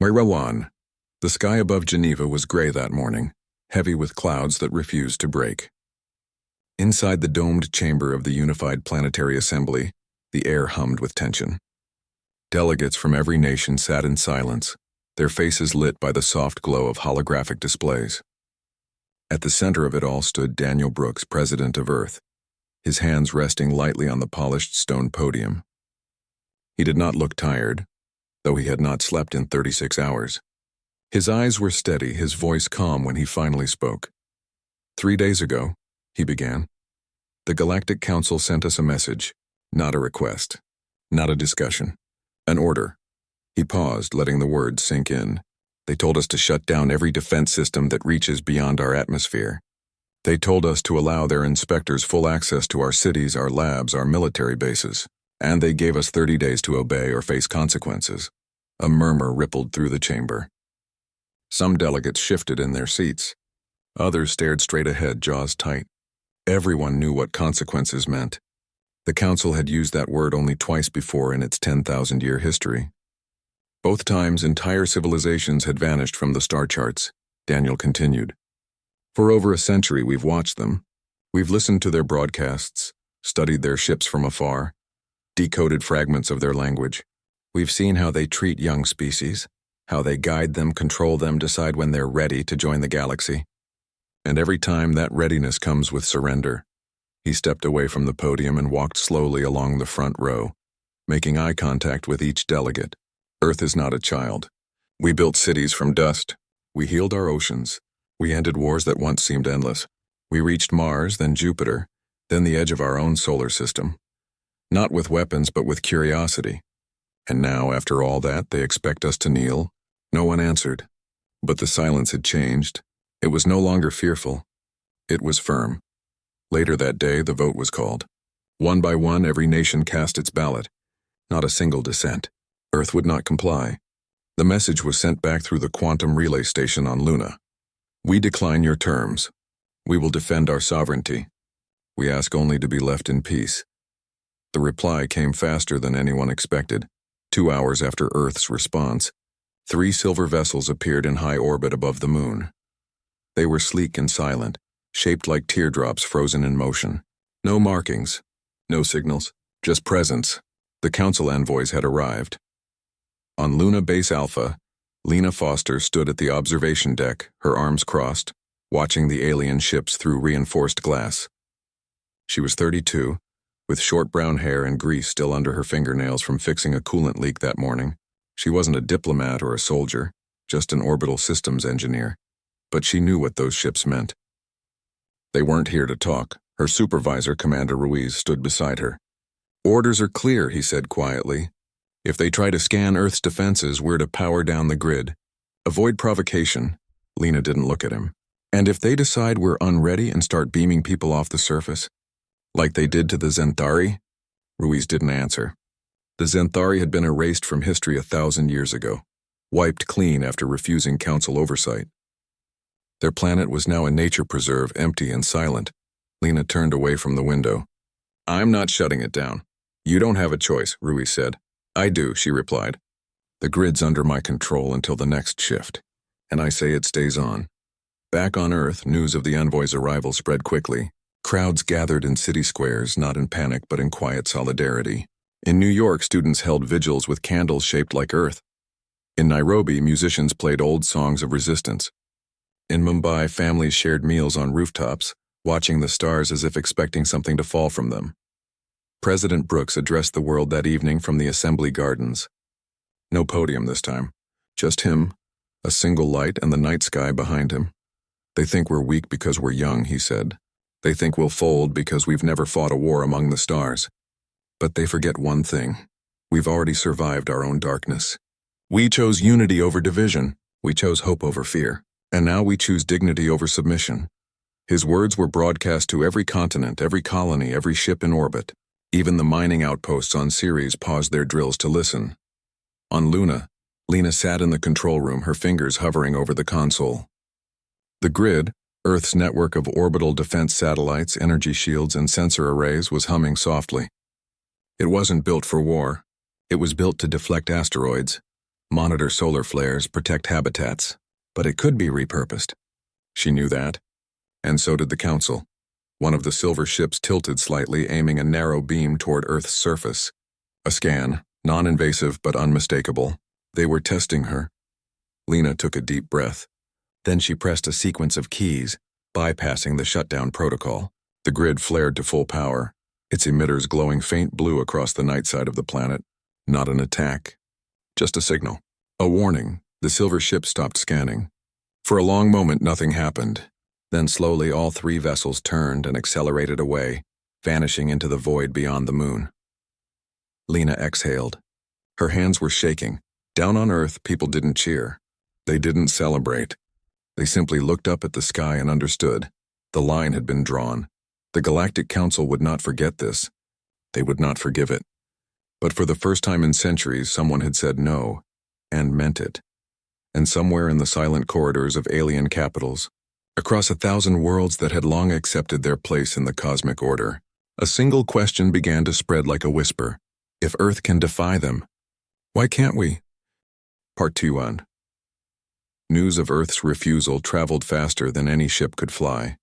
Rawan. The sky above Geneva was gray that morning, heavy with clouds that refused to break. Inside the domed chamber of the Unified Planetary Assembly, the air hummed with tension. Delegates from every nation sat in silence, their faces lit by the soft glow of holographic displays. At the center of it all stood Daniel Brooks, President of Earth, his hands resting lightly on the polished stone podium. He did not look tired, though he had not slept in 36 hours. His eyes were steady, his voice calm when he finally spoke. 3 days ago, he began, the Galactic Council sent us a message, not a request, not a discussion, an order. He paused, letting the words sink in. They told us to shut down every defense system that reaches beyond our atmosphere. They told us to allow their inspectors full access to our cities, our labs, our military bases. And they gave us 30 days to obey or face consequences. A murmur rippled through the chamber. Some delegates shifted in their seats. Others stared straight ahead, jaws tight. Everyone knew what consequences meant. The Council had used that word only twice before in its 10,000-year history. Both times, entire civilizations had vanished from the star charts, Daniel continued. For over a century, we've watched them. We've listened to their broadcasts, studied their ships from afar, decoded fragments of their language. We've seen how they treat young species, how they guide them, control them, decide when they're ready to join the galaxy. And every time that readiness comes with surrender. He stepped away from the podium and walked slowly along the front row, making eye contact with each delegate. Earth is not a child. We built cities from dust. We healed our oceans. We ended wars that once seemed endless. We reached Mars, then Jupiter, then the edge of our own solar system. Not with weapons, but with curiosity. And now, after all that, they expect us to kneel. No one answered. But the silence had changed. It was no longer fearful. It was firm. Later that day, the vote was called. One by one, every nation cast its ballot. Not a single dissent. Earth would not comply. The message was sent back through the quantum relay station on Luna. We decline your terms. We will defend our sovereignty. We ask only to be left in peace. The reply came faster than anyone expected. 2 hours after Earth's response, 3 silver vessels appeared in high orbit above the moon. They were sleek and silent, shaped like teardrops frozen in motion. No markings, no signals, just presence. The Council envoys had arrived. On Luna Base Alpha, Lena Foster stood at the observation deck, her arms crossed, watching the alien ships through reinforced glass. She was 32, with short brown hair and grease still under her fingernails from fixing a coolant leak that morning. She wasn't a diplomat or a soldier, just an orbital systems engineer. But she knew what those ships meant. They weren't here to talk. Her supervisor, Commander Ruiz, stood beside her. Orders are clear, he said quietly. If they try to scan Earth's defenses, we're to power down the grid. Avoid provocation. Lena didn't look at him. And if they decide we're unready and start beaming people off the surface, like they did to the Zentari? Ruiz didn't answer. The Zentari had been erased from history 1,000 years ago, wiped clean after refusing Council oversight. Their planet was now a nature preserve, empty and silent. Lena turned away from the window. I'm not shutting it down. You don't have a choice, Ruiz said. I do, she replied. The grid's under my control until the next shift, and I say it stays on. Back on Earth, news of the envoy's arrival spread quickly. Crowds gathered in city squares, not in panic but in quiet solidarity. In New York, students held vigils with candles shaped like Earth. In Nairobi, musicians played old songs of resistance. In Mumbai, families shared meals on rooftops, watching the stars as if expecting something to fall from them. President Brooks addressed the world that evening from the Assembly Gardens. No podium this time, just him, a single light and the night sky behind him. They think we're weak because we're young, he said. They think we'll fold because we've never fought a war among the stars. But they forget one thing. We've already survived our own darkness. We chose unity over division. We chose hope over fear. And now we choose dignity over submission. His words were broadcast to every continent, every colony, every ship in orbit. Even the mining outposts on Ceres paused their drills to listen. On Luna, Lena sat in the control room, her fingers hovering over the console. The grid, Earth's network of orbital defense satellites, energy shields, and sensor arrays, was humming softly. It wasn't built for war. It was built to deflect asteroids. monitor solar flares, protect habitats, but it could be repurposed. She knew that, and so did the Council. One of the silver ships tilted slightly, aiming a narrow beam toward Earth's surface. A scan, non-invasive but unmistakable. They were testing her. Lena took a deep breath. Then she pressed a sequence of keys, bypassing the shutdown protocol. The grid flared to full power, its emitters glowing faint blue across the night side of the planet. Not an attack, just a signal. A warning. The silver ship stopped scanning. For a long moment, nothing happened. Then slowly all three vessels turned and accelerated away, vanishing into the void beyond the moon. Lena exhaled. Her hands were shaking. Down on Earth, people didn't cheer. They didn't celebrate. They simply looked up at the sky and understood. The line had been drawn. The Galactic Council would not forget this. They would not forgive it. But for the first time in centuries, someone had said no, and meant it. And somewhere in the silent corridors of alien capitals, across 1,000 worlds that had long accepted their place in the cosmic order, a single question began to spread like a whisper. If Earth can defy them, why can't we? Part 2. News of Earth's refusal traveled faster than any ship could fly.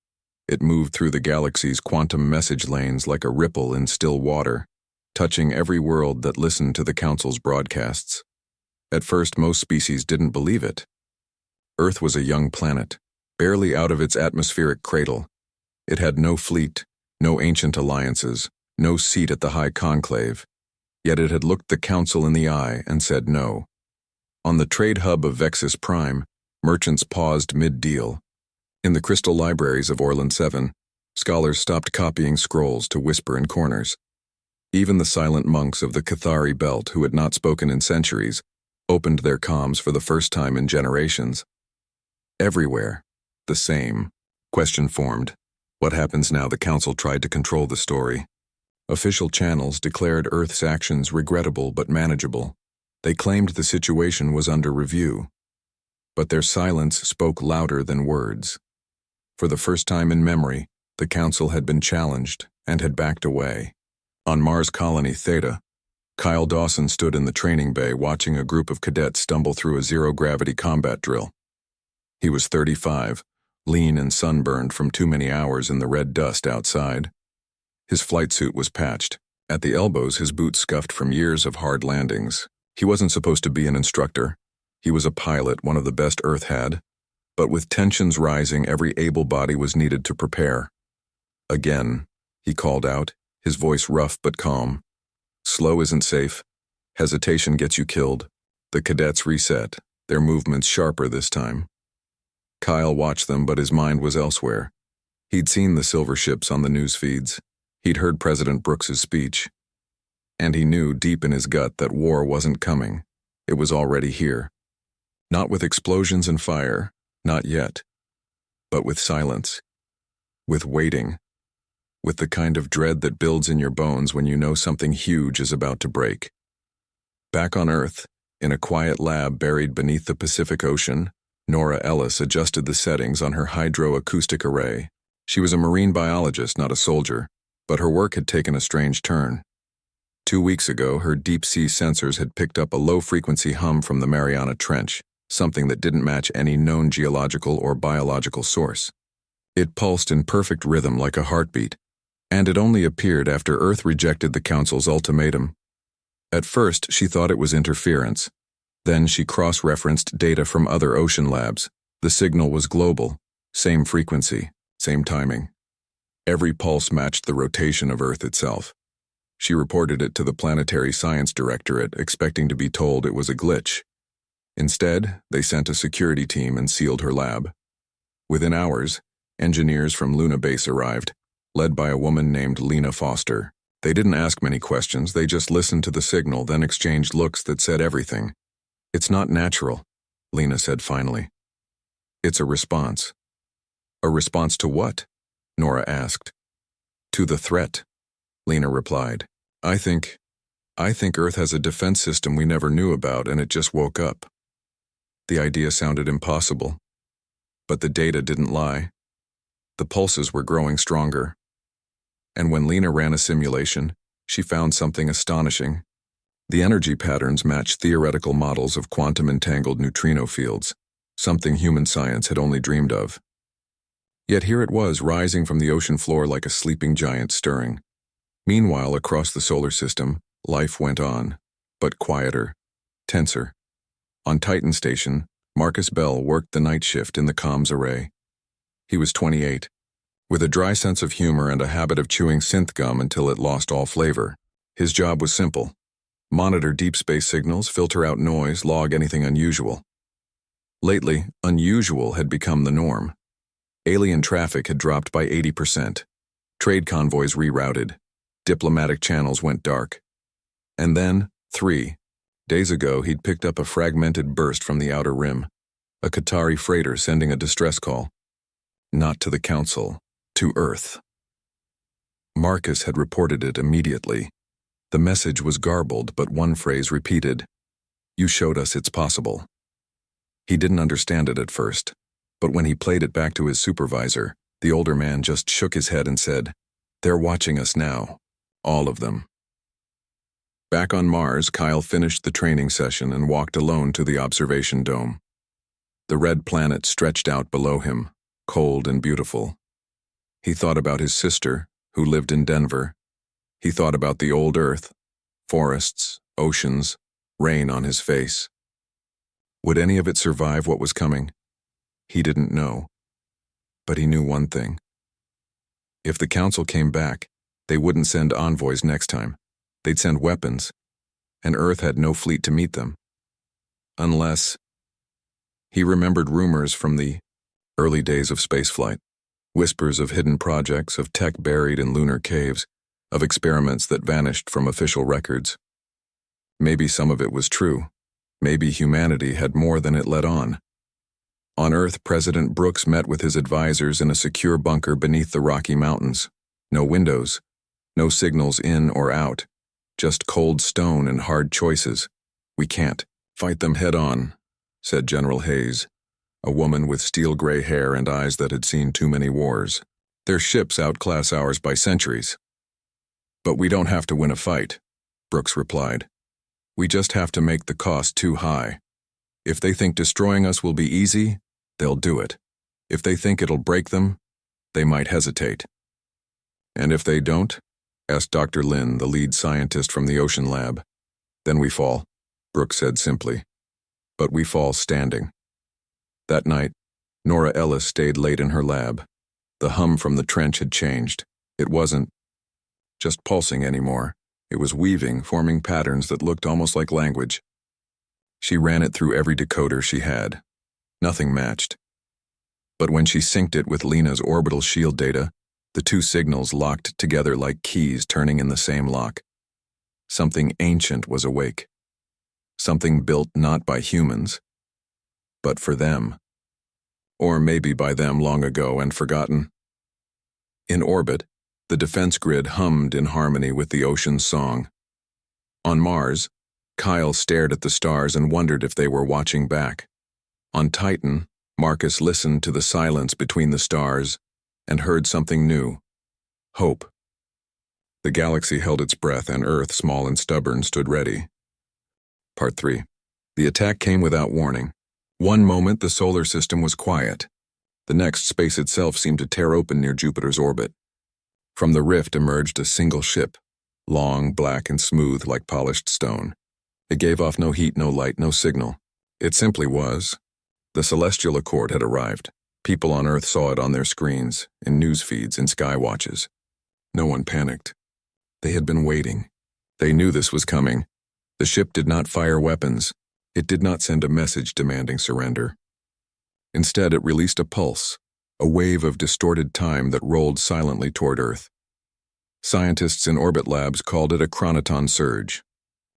It moved through the galaxy's quantum message lanes like a ripple in still water, touching every world that listened to the Council's broadcasts. At first, most species didn't believe it. Earth was a young planet, barely out of its atmospheric cradle. It had no fleet, no ancient alliances, no seat at the High Conclave. Yet it had looked the Council in the eye and said no. On the trade hub of Vexus Prime, merchants paused mid-deal. In the crystal libraries of Orlan 7, scholars stopped copying scrolls to whisper in corners. Even the silent monks of the Cathari Belt, who had not spoken in centuries, opened their comms for the first time in generations. Everywhere, the same question formed. What happens now? The Council tried to control the story. Official channels declared Earth's actions regrettable but manageable. They claimed the situation was under review. But their silence spoke louder than words. For the first time in memory, the Council had been challenged and had backed away. On Mars Colony Theta, Kyle Dawson stood in the training bay watching a group of cadets stumble through a zero-gravity combat drill. He was 35, lean and sunburned from too many hours in the red dust outside. His flight suit was patched. At the elbows, his boots scuffed from years of hard landings. He wasn't supposed to be an instructor. He was a pilot, one of the best Earth had. But with tensions rising, every able body was needed to prepare. Again, he called out, his voice rough but calm. Slow isn't safe. Hesitation gets you killed. The cadets reset, their movements sharper this time. Kyle watched them, but his mind was elsewhere. He'd seen the silver ships on the news feeds. He'd heard President Brooks's speech. And he knew deep in his gut that war wasn't coming. It was already here. Not with explosions and fire, not yet. But with silence. With waiting. With the kind of dread that builds in your bones when you know something huge is about to break. Back on Earth, in a quiet lab buried beneath the Pacific Ocean, Nora Ellis adjusted the settings on her hydroacoustic array. She was a marine biologist, not a soldier, but her work had taken a strange turn. 2 weeks ago, her deep-sea sensors had picked up a low-frequency hum from the Mariana Trench, something that didn't match any known geological or biological source. It pulsed in perfect rhythm like a heartbeat, and it only appeared after Earth rejected the Council's ultimatum. At first, she thought it was interference. Then she cross-referenced data from other ocean labs. The signal was global, same frequency, same timing. Every pulse matched the rotation of Earth itself. She reported it to the Planetary Science Directorate, expecting to be told it was a glitch. Instead, they sent a security team and sealed her lab. Within hours, engineers from Luna Base arrived, led by a woman named Lena Foster. They didn't ask many questions, they just listened to the signal, then exchanged looks that said everything. "It's not natural," Lena said finally. "It's a response." "A response to what?" Nora asked. "To the threat," Lena replied. I think Earth has a defense system we never knew about and it just woke up." The idea sounded impossible. But the data didn't lie. The pulses were growing stronger. And when Lena ran a simulation, she found something astonishing. The energy patterns matched theoretical models of quantum-entangled neutrino fields, something human science had only dreamed of. Yet here it was, rising from the ocean floor like a sleeping giant stirring. Meanwhile, across the solar system, life went on, but quieter, tenser. On Titan Station, Marcus Bell worked the night shift in the comms array. He was 28, with a dry sense of humor and a habit of chewing synth gum until it lost all flavor. His job was simple: monitor deep space signals, filter out noise, log anything unusual. Lately, unusual had become the norm. Alien traffic had dropped by 80%. Trade convoys rerouted. Diplomatic channels went dark. And then, 3 days ago, he'd picked up a fragmented burst from the outer rim, a Qatari freighter sending a distress call. Not to the Council, to Earth. Marcus had reported it immediately. The message was garbled, but one phrase repeated: "You showed us it's possible." He didn't understand it at first, but when he played it back to his supervisor, the older man just shook his head and said, "They're watching us now. All of them." Back on Mars, Kyle finished the training session and walked alone to the observation dome. The red planet stretched out below him, cold and beautiful. He thought about his sister, who lived in Denver. He thought about the old Earth, forests, oceans, rain on his face. Would any of it survive what was coming? He didn't know. But he knew one thing. If the Council came back, they wouldn't send envoys next time. They'd send weapons, and Earth had no fleet to meet them. Unless... He remembered rumors from the early days of spaceflight, whispers of hidden projects, of tech buried in lunar caves, of experiments that vanished from official records. Maybe some of it was true. Maybe humanity had more than it let on. On Earth, President Brooks met with his advisors in a secure bunker beneath the Rocky Mountains. No windows, no signals in or out, just cold stone and hard choices. "We can't fight them head on," said General Hayes, a woman with steel-gray hair and eyes that had seen too many wars. "Their ships outclass ours by centuries." "But we don't have to win a fight," Brooks replied. "We just have to make the cost too high. If they think destroying us will be easy, they'll do it. If they think it'll break them, they might hesitate." "And if they don't?" asked Dr. Lin, the lead scientist from the ocean lab. "Then we fall," Brooks said simply. "But we fall standing." That night, Nora Ellis stayed late in her lab. The hum from the trench had changed. It wasn't just pulsing anymore. It was weaving, forming patterns that looked almost like language. She ran it through every decoder she had. Nothing matched. But when she synced it with Lena's orbital shield data, the two signals locked together like keys turning in the same lock. Something ancient was awake. Something built not by humans, but for them. Or maybe by them long ago and forgotten. In orbit, the defense grid hummed in harmony with the ocean's song. On Mars, Kyle stared at the stars and wondered if they were watching back. On Titan, Marcus listened to the silence between the stars and heard something new: hope. The galaxy held its breath, and Earth, small and stubborn, stood ready. Part 3. The attack came without warning. One moment the solar system was quiet. The next, space itself seemed to tear open near Jupiter's orbit. From the rift emerged a single ship, long, black, and smooth like polished stone. It gave off no heat, no light, no signal. It simply was. The Celestial Accord had arrived. People on Earth saw it on their screens, in news feeds, in sky watches. No one panicked. They had been waiting. They knew this was coming. The ship did not fire weapons. It did not send a message demanding surrender. Instead, it released a pulse, a wave of distorted time that rolled silently toward Earth. Scientists in orbit labs called it a chronoton surge.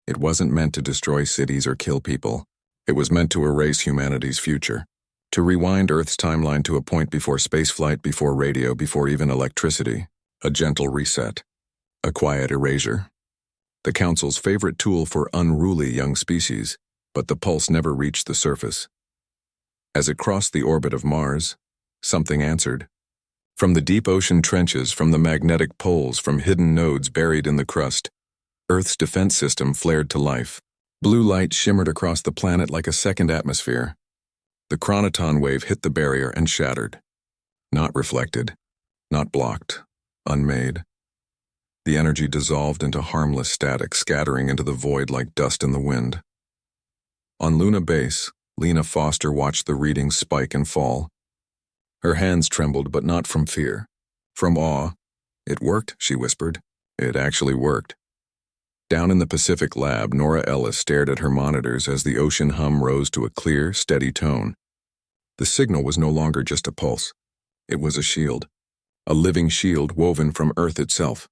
It wasn't meant to destroy cities or kill people. It was meant to erase humanity's future, to rewind Earth's timeline to a point before spaceflight, before radio, before even electricity. A gentle reset, a quiet erasure. The Council's favorite tool for unruly young species, but the pulse never reached the surface. As it crossed the orbit of Mars, something answered. From the deep ocean trenches, from the magnetic poles, from hidden nodes buried in the crust, Earth's defense system flared to life. Blue light shimmered across the planet like a second atmosphere. The chronoton wave hit the barrier and shattered. Not reflected, not blocked, unmade. The energy dissolved into harmless static, scattering into the void like dust in the wind. On Luna Base, Lena Foster watched the readings spike and fall. Her hands trembled, but not from fear. From awe. It worked, she whispered. It actually worked. Down in the Pacific lab, Nora Ellis stared at her monitors as the ocean hum rose to a clear, steady tone. The signal was no longer just a pulse. It was a shield. A living shield woven from Earth itself.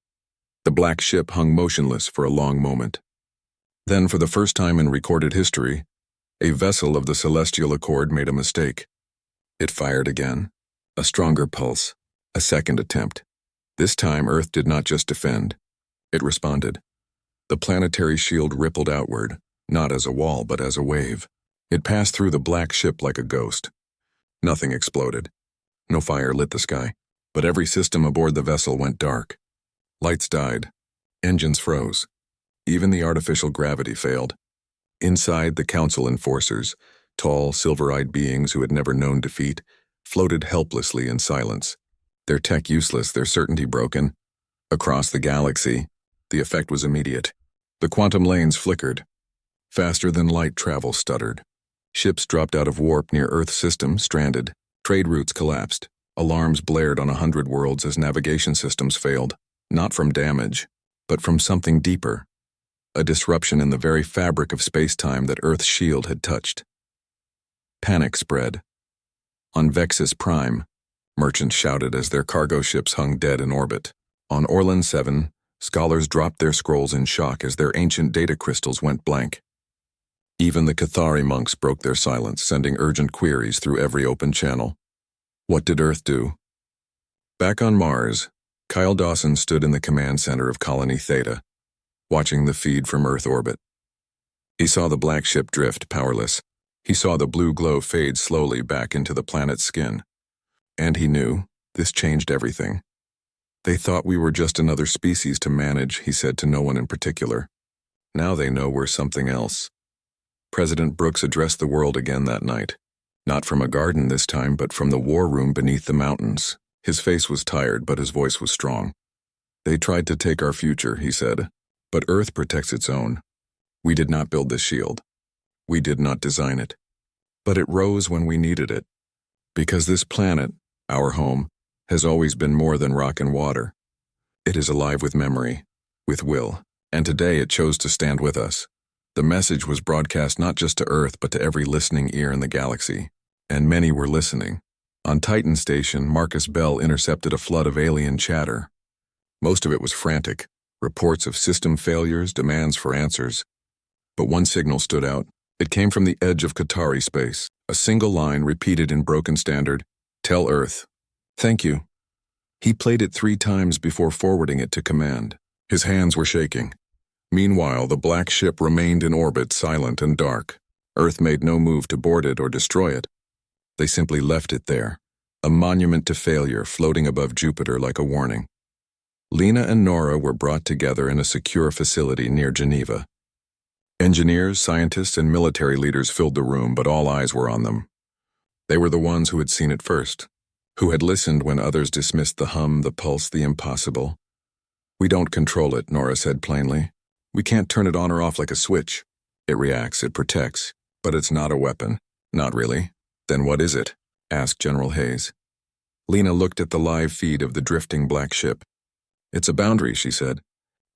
The black ship hung motionless for a long moment. Then, for the first time in recorded history, a vessel of the Celestial Accord made a mistake. It fired again. A stronger pulse. A second attempt. This time, Earth did not just defend. It responded. The planetary shield rippled outward, not as a wall but as a wave. It passed through the black ship like a ghost. Nothing exploded. No fire lit the sky, but every system aboard the vessel went dark. Lights died. Engines froze. Even the artificial gravity failed. Inside, the Council enforcers, tall, silver-eyed beings who had never known defeat, floated helplessly in silence. Their tech useless, their certainty broken. Across the galaxy, the effect was immediate. The quantum lanes flickered. Faster than light travel stuttered. Ships dropped out of warp near Earth's system, stranded. Trade routes collapsed. Alarms blared on 100 worlds as navigation systems failed. Not from damage, but from something deeper. A disruption in the very fabric of space-time that Earth's shield had touched. Panic spread. On Vexus Prime, merchants shouted as their cargo ships hung dead in orbit. On Orlan 7, scholars dropped their scrolls in shock as their ancient data crystals went blank. Even the Cathari monks broke their silence, sending urgent queries through every open channel. What did Earth do? Back on Mars, Kyle Dawson stood in the command center of Colony Theta, watching the feed from Earth orbit. He saw the black ship drift, powerless. He saw the blue glow fade slowly back into the planet's skin. And he knew this changed everything. They thought we were just another species to manage, he said to no one in particular. Now they know we're something else. President Brooks addressed the world again that night. Not from a garden this time, but from the war room beneath the mountains. His face was tired, but his voice was strong. They tried to take our future, he said, but Earth protects its own. We did not build this shield. We did not design it. But it rose when we needed it. Because this planet, our home, has always been more than rock and water. It is alive with memory, with will, and today it chose to stand with us. The message was broadcast not just to Earth, but to every listening ear in the galaxy. And many were listening. On Titan Station, Marcus Bell intercepted a flood of alien chatter. Most of it was frantic, reports of system failures, demands for answers. But one signal stood out. It came from the edge of Qatari space, a single line repeated in broken standard, "Tell Earth, thank you." He played it 3 times before forwarding it to command. His hands were shaking. Meanwhile, the black ship remained in orbit, silent and dark. Earth made no move to board it or destroy it. They simply left it there, a monument to failure floating above Jupiter like a warning. Lena and Nora were brought together in a secure facility near Geneva. Engineers, scientists, and military leaders filled the room, but all eyes were on them. They were the ones who had seen it first, who had listened when others dismissed the hum, the pulse, the impossible. "We don't control it," Nora said plainly. "We can't turn it on or off like a switch. It reacts, it protects, but it's not a weapon. Not really." "Then what is it?" asked General Hayes. Lena looked at the live feed of the drifting black ship. "It's a boundary," she said.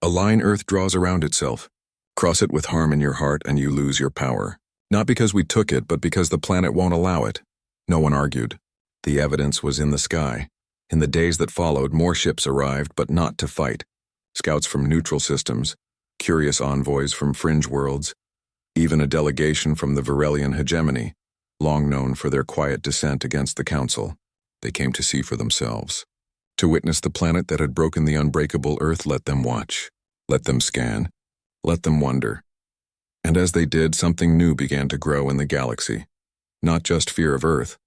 "A line Earth draws around itself. Cross it with harm in your heart and you lose your power. Not because we took it, but because the planet won't allow it." No one argued. The evidence was in the sky. In the days that followed, more ships arrived, but not to fight. Scouts from neutral systems, curious envoys from fringe worlds, even a delegation from the Varelian hegemony, long known for their quiet dissent against the Council. They came to see for themselves. To witness the planet that had broken the unbreakable Earth. Let them watch. Let them scan. Let them wonder. And as they did, something new began to grow in the galaxy. Not just fear of Earth,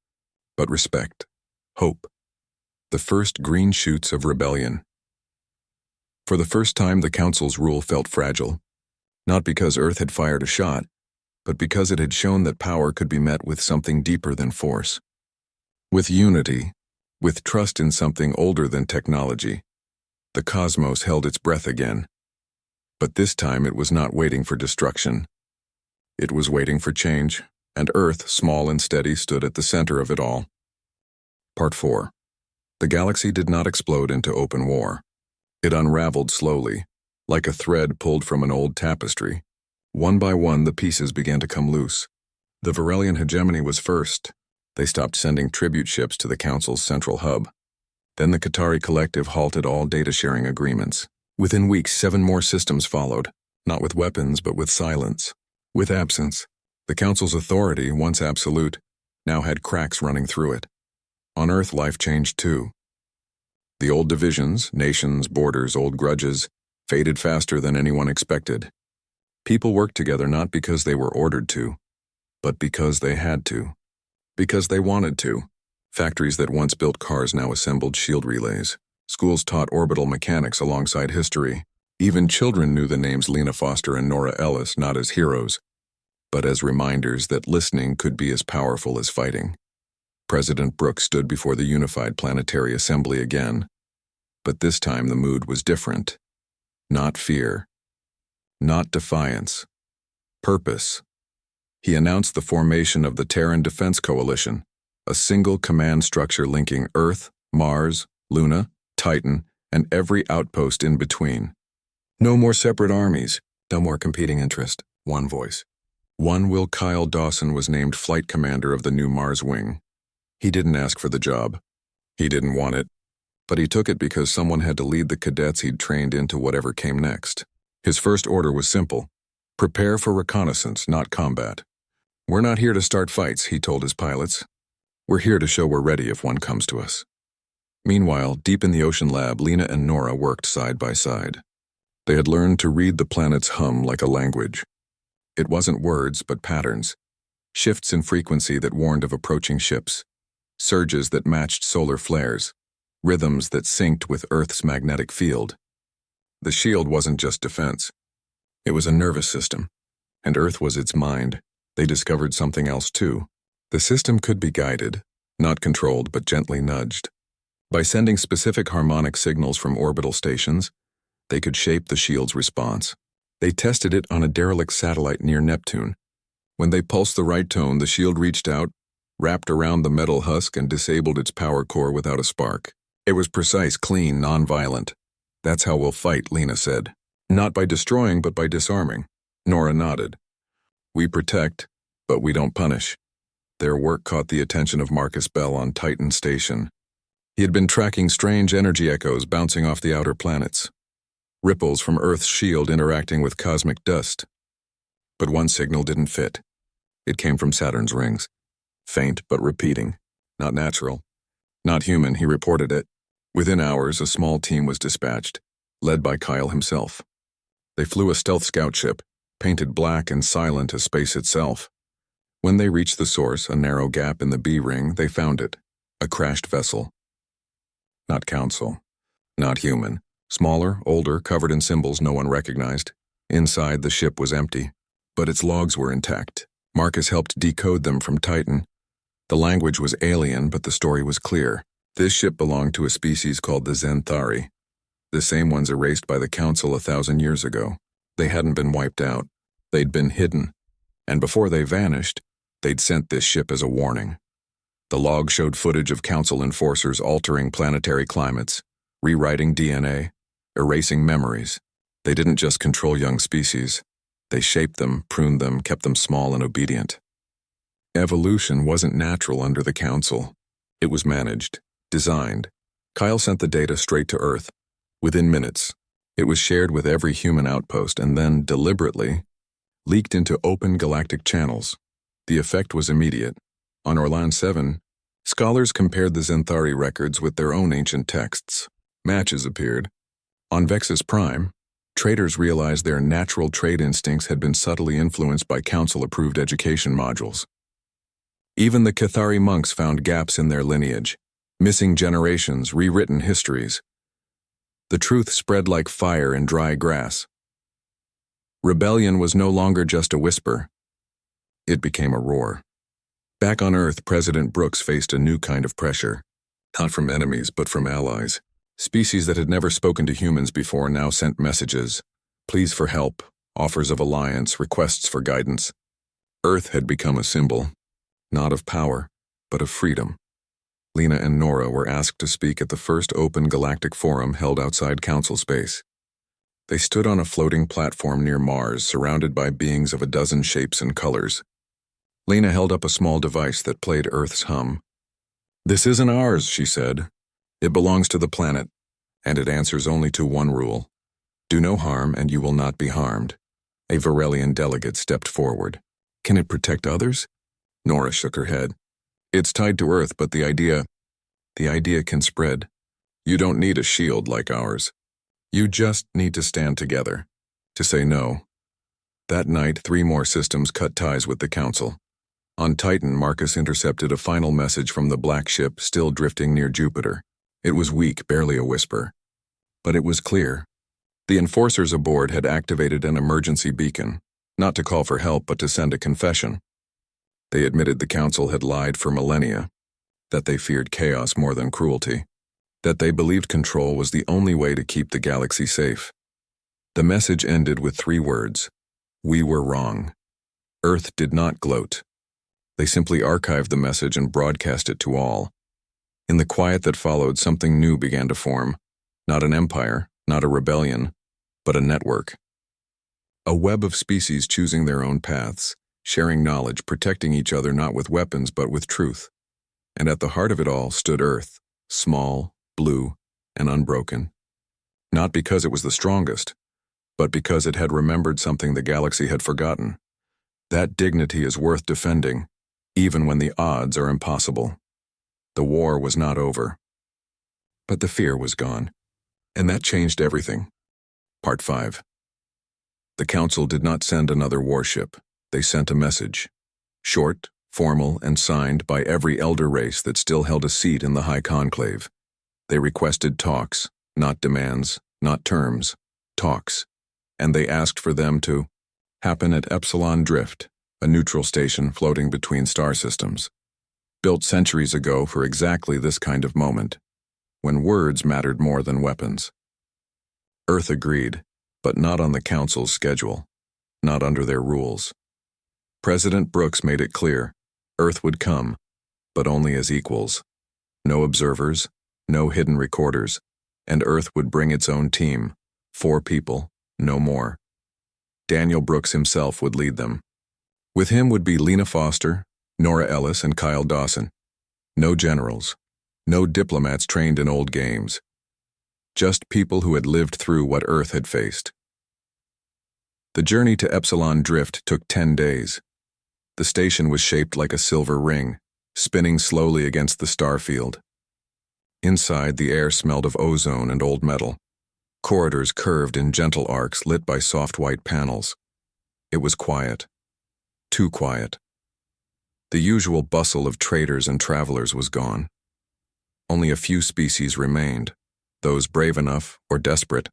but respect, hope, the first green shoots of rebellion. For the first time, the Council's rule felt fragile, not because Earth had fired a shot, but because it had shown that power could be met with something deeper than force. With unity, with trust in something older than technology, the cosmos held its breath again. But this time it was not waiting for destruction. It was waiting for change, and Earth, small and steady, stood at the center of it all. Part 4. The galaxy did not explode into open war. It unraveled slowly, like a thread pulled from an old tapestry. One by one, the pieces began to come loose. The Varelian hegemony was first. They stopped sending tribute ships to the Council's central hub. Then the Qatari collective halted all data-sharing agreements. Within weeks, 7 more systems followed, not with weapons, but with silence. With absence. The Council's authority, once absolute, now had cracks running through it. On Earth, life changed too. The old divisions, nations, borders, old grudges, faded faster than anyone expected. People worked together not because they were ordered to, but because they had to. Because they wanted to. Factories that once built cars now assembled shield relays. Schools taught orbital mechanics alongside history. Even children knew the names Lena Foster and Nora Ellis not as heroes, but as reminders that listening could be as powerful as fighting. President Brooks stood before the Unified Planetary Assembly again, but this time the mood was different. Not fear. Not defiance. Purpose. He announced the formation of the Terran Defense Coalition, a single command structure linking Earth, Mars, Luna, Titan, and every outpost in between. No more separate armies, no more competing interest, one voice. One Will Kyle Dawson was named flight commander of the new Mars wing. He didn't ask for the job. He didn't want it, but he took it because someone had to lead the cadets he'd trained into whatever came next. His first order was simple: prepare for reconnaissance, not combat. We're not here to start fights, he told his pilots. We're here to show we're ready if one comes to us. Meanwhile, deep in the ocean lab, Lena and Nora worked side by side. They had learned to read the planet's hum like a language. It wasn't words, but patterns. Shifts in frequency that warned of approaching ships. Surges that matched solar flares. Rhythms that synced with Earth's magnetic field. The shield wasn't just defense. It was a nervous system, and Earth was its mind. They discovered something else too. The system could be guided, not controlled but gently nudged. By sending specific harmonic signals from orbital stations, they could shape the shield's response. They tested it on a derelict satellite near Neptune. When they pulsed the right tone, the shield reached out, wrapped around the metal husk, and disabled its power core without a spark. It was precise, clean, non-violent. That's how we'll fight, Lena said. Not by destroying, but by disarming. Nora nodded. We protect, but we don't punish. Their work caught the attention of Marcus Bell on Titan Station. He had been tracking strange energy echoes bouncing off the outer planets. Ripples from Earth's shield interacting with cosmic dust. But one signal didn't fit. It came from Saturn's rings. Faint but repeating. Not natural. Not human, he reported it. Within hours, a small team was dispatched, led by Kyle himself. They flew a stealth scout ship, painted black and silent as space itself. When they reached the source, a narrow gap in the B ring, they found it. A crashed vessel. Not Council. Not human. Smaller, older, covered in symbols no one recognized. Inside, the ship was empty, but its logs were intact. Marcus helped decode them from Titan. The language was alien, but the story was clear. This ship belonged to a species called the Xanthari, the same ones erased by the Council 1,000 years ago. They hadn't been wiped out. They'd been hidden. And before they vanished, they'd sent this ship as a warning. The log showed footage of Council enforcers altering planetary climates, rewriting DNA, erasing memories. They didn't just control young species. They shaped them, pruned them, kept them small and obedient. Evolution wasn't natural under the Council. It was managed, designed. Kyle sent the data straight to Earth. Within minutes, it was shared with every human outpost and then, deliberately, leaked into open galactic channels. The effect was immediate. On Orlan 7, scholars compared the Xanthari records with their own ancient texts. Matches appeared. On Vexus Prime, traders realized their natural trade instincts had been subtly influenced by Council-approved education modules. Even the Qatari monks found gaps in their lineage, missing generations, rewritten histories. The truth spread like fire in dry grass. Rebellion was no longer just a whisper. It became a roar. Back on Earth, President Brooks faced a new kind of pressure. Not from enemies, but from allies. Species that had never spoken to humans before now sent messages. Pleas for help, offers of alliance, requests for guidance. Earth had become a symbol, not of power, but of freedom. Lena and Nora were asked to speak at the first open galactic forum held outside Council space. They stood on a floating platform near Mars, surrounded by beings of a dozen shapes and colors. Lena held up a small device that played Earth's hum. "This isn't ours," she said. "It belongs to the planet, and it answers only to one rule. Do no harm, and you will not be harmed." A Varelian delegate stepped forward. "Can it protect others?" Nora shook her head. "It's tied to Earth, but the idea can spread. You don't need a shield like ours. You just need to stand together, to say no." That night, 3 more systems cut ties with the Council. On Titan, Marcus intercepted a final message from the black ship still drifting near Jupiter. It was weak, barely a whisper. But it was clear. The enforcers aboard had activated an emergency beacon, not to call for help but to send a confession. They admitted the Council had lied for millennia, that they feared chaos more than cruelty, that they believed control was the only way to keep the galaxy safe. The message ended with 3 words: "We were wrong." Earth did not gloat. They simply archived the message and broadcast it to all. In the quiet that followed, something new began to form. Not an empire, not a rebellion, but a network. A web of species choosing their own paths, sharing knowledge, protecting each other not with weapons but with truth. And at the heart of it all stood Earth, small, blue, and unbroken. Not because it was the strongest, but because it had remembered something the galaxy had forgotten. That dignity is worth defending, even when the odds are impossible. The war was not over. But the fear was gone. And that changed everything. Part 5. The Council did not send another warship. They sent a message. Short, formal, and signed by every elder race that still held a seat in the High Conclave. They requested talks, not demands, not terms, talks. And they asked for them to happen at Epsilon Drift, a neutral station floating between star systems. Built centuries ago for exactly this kind of moment, when words mattered more than weapons. Earth agreed, but not on the Council's schedule, not under their rules. President Brooks made it clear, Earth would come, but only as equals. No observers, no hidden recorders, and Earth would bring its own team, 4 people, no more. Daniel Brooks himself would lead them. With him would be Lena Foster, Nora Ellis, and Kyle Dawson. No generals. No diplomats trained in old games. Just people who had lived through what Earth had faced. The journey to Epsilon Drift took 10 days. The station was shaped like a silver ring, spinning slowly against the star field. Inside, the air smelled of ozone and old metal. Corridors curved in gentle arcs lit by soft white panels. It was quiet. Too quiet. The usual bustle of traders and travelers was gone. Only a few species remained, those brave enough or desperate,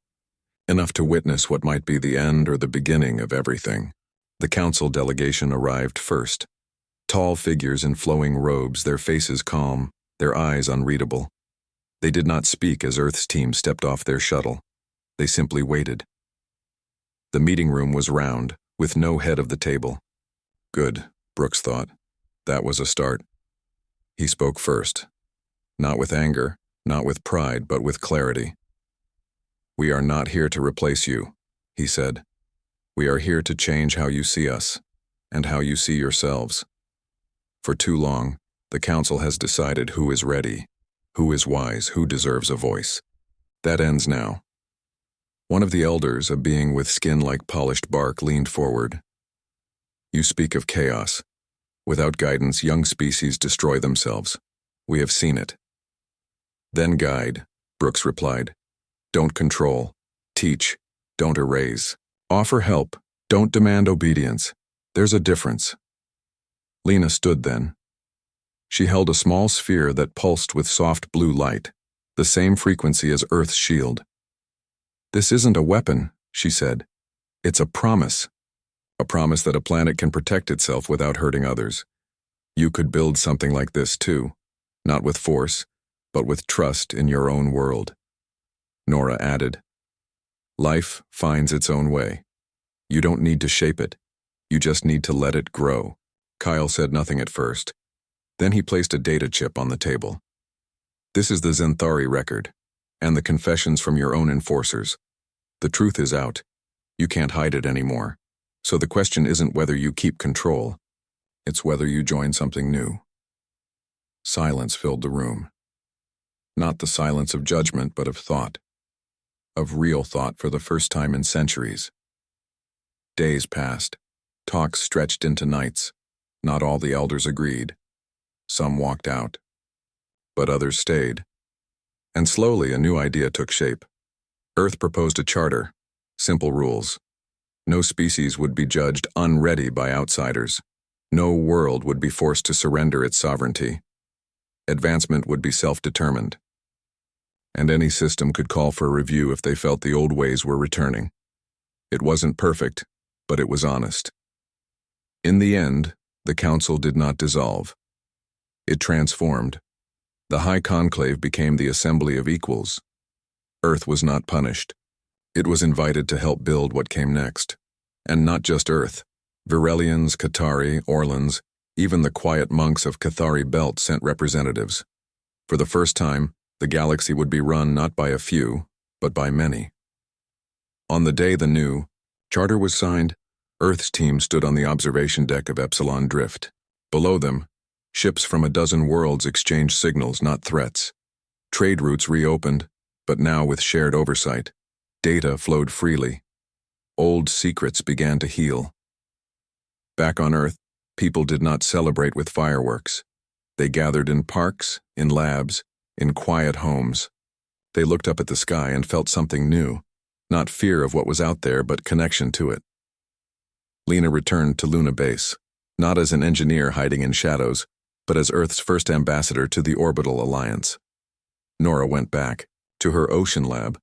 enough to witness what might be the end or the beginning of everything. The Council delegation arrived first. Tall figures in flowing robes, their faces calm, their eyes unreadable. They did not speak as Earth's team stepped off their shuttle. They simply waited. The meeting room was round, with no head of the table. Good, Brooks thought. That was a start. He spoke first. Not with anger, not with pride, but with clarity. "We are not here to replace you," he said. "We are here to change how you see us, and how you see yourselves. For too long, the Council has decided who is ready, who is wise, who deserves a voice. That ends now." One of the elders, a being with skin like polished bark, leaned forward. "You speak of chaos. Without guidance, young species destroy themselves. We have seen it." "Then guide," Brooks replied. "Don't control. Teach. Don't erase. Offer help. Don't demand obedience. There's a difference." Lena stood then. She held a small sphere that pulsed with soft blue light, the same frequency as Earth's shield. "This isn't a weapon," she said. "It's a promise. A promise that a planet can protect itself without hurting others. You could build something like this too, not with force, but with trust in your own world." Nora added, "Life finds its own way. You don't need to shape it. You just need to let it grow." Kyle said nothing at first. Then he placed a data chip on the table. "This is the Zenthari record, and the confessions from your own enforcers. The truth is out. You can't hide it anymore. So the question isn't whether you keep control. It's whether you join something new." Silence filled the room. Not the silence of judgment, but of thought. Of real thought for the first time in centuries. Days passed. Talks stretched into nights. Not all the elders agreed. Some walked out. But others stayed. And slowly a new idea took shape. Earth proposed a charter. Simple rules. No species would be judged unready by outsiders. No world would be forced to surrender its sovereignty. Advancement would be self-determined. And any system could call for a review if they felt the old ways were returning. It wasn't perfect, but it was honest. In the end, the council did not dissolve. It transformed. The High Conclave became the assembly of equals. Earth was not punished. It was invited to help build what came next. And not just Earth. Virelians, Katari, Orlans, even the quiet monks of Cathari Belt sent representatives. For the first time, the galaxy would be run not by a few, but by many. On the day the new charter was signed, Earth's team stood on the observation deck of Epsilon Drift. Below them, ships from a dozen worlds exchanged signals, not threats. Trade routes reopened, but now with shared oversight. Data flowed freely. Old secrets began to heal. Back on Earth, people did not celebrate with fireworks. They gathered in parks, in labs, in quiet homes. They looked up at the sky and felt something new, not fear of what was out there, but connection to it. Lena returned to Luna Base, not as an engineer hiding in shadows, but as Earth's first ambassador to the Orbital Alliance. Nora went back to her ocean lab,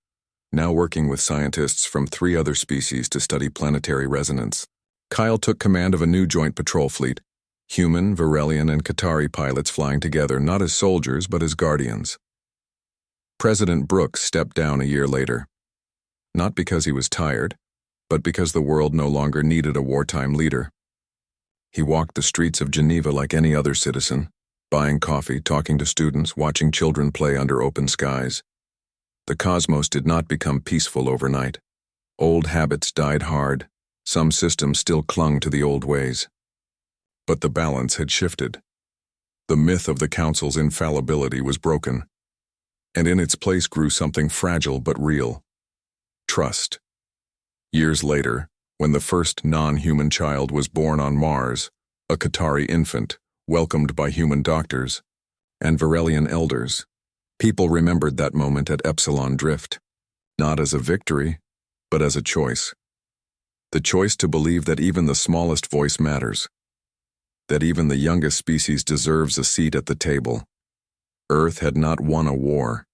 now working with scientists from 3 other species to study planetary resonance. Kyle took command of a new joint patrol fleet, human, Virelian, and Katari pilots flying together not as soldiers but as guardians. President Brooks stepped down a year later. Not because he was tired, but because the world no longer needed a wartime leader. He walked the streets of Geneva like any other citizen, buying coffee, talking to students, watching children play under open skies. The cosmos did not become peaceful overnight. Old habits died hard. Some systems still clung to the old ways. But the balance had shifted. The myth of the Council's infallibility was broken, and in its place grew something fragile but real: trust. Years later, when the first non-human child was born on Mars, a Katari infant, welcomed by human doctors and Virelian elders, people remembered that moment at Epsilon Drift, not as a victory, but as a choice. The choice to believe that even the smallest voice matters, that even the youngest species deserves a seat at the table. Earth had not won a war.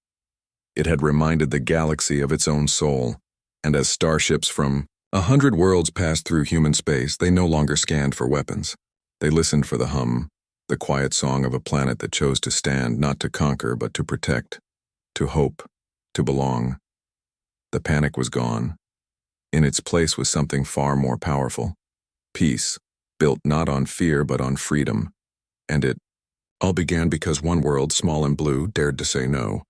It had reminded the galaxy of its own soul, and as starships from 100 worlds passed through human space, they no longer scanned for weapons. They listened for the hum, the quiet song of a planet that chose to stand, not to conquer, but to protect, to hope, to belong. The panic was gone. In its place was something far more powerful: peace, built not on fear but on freedom. And it all began because one world, small and blue, dared to say no.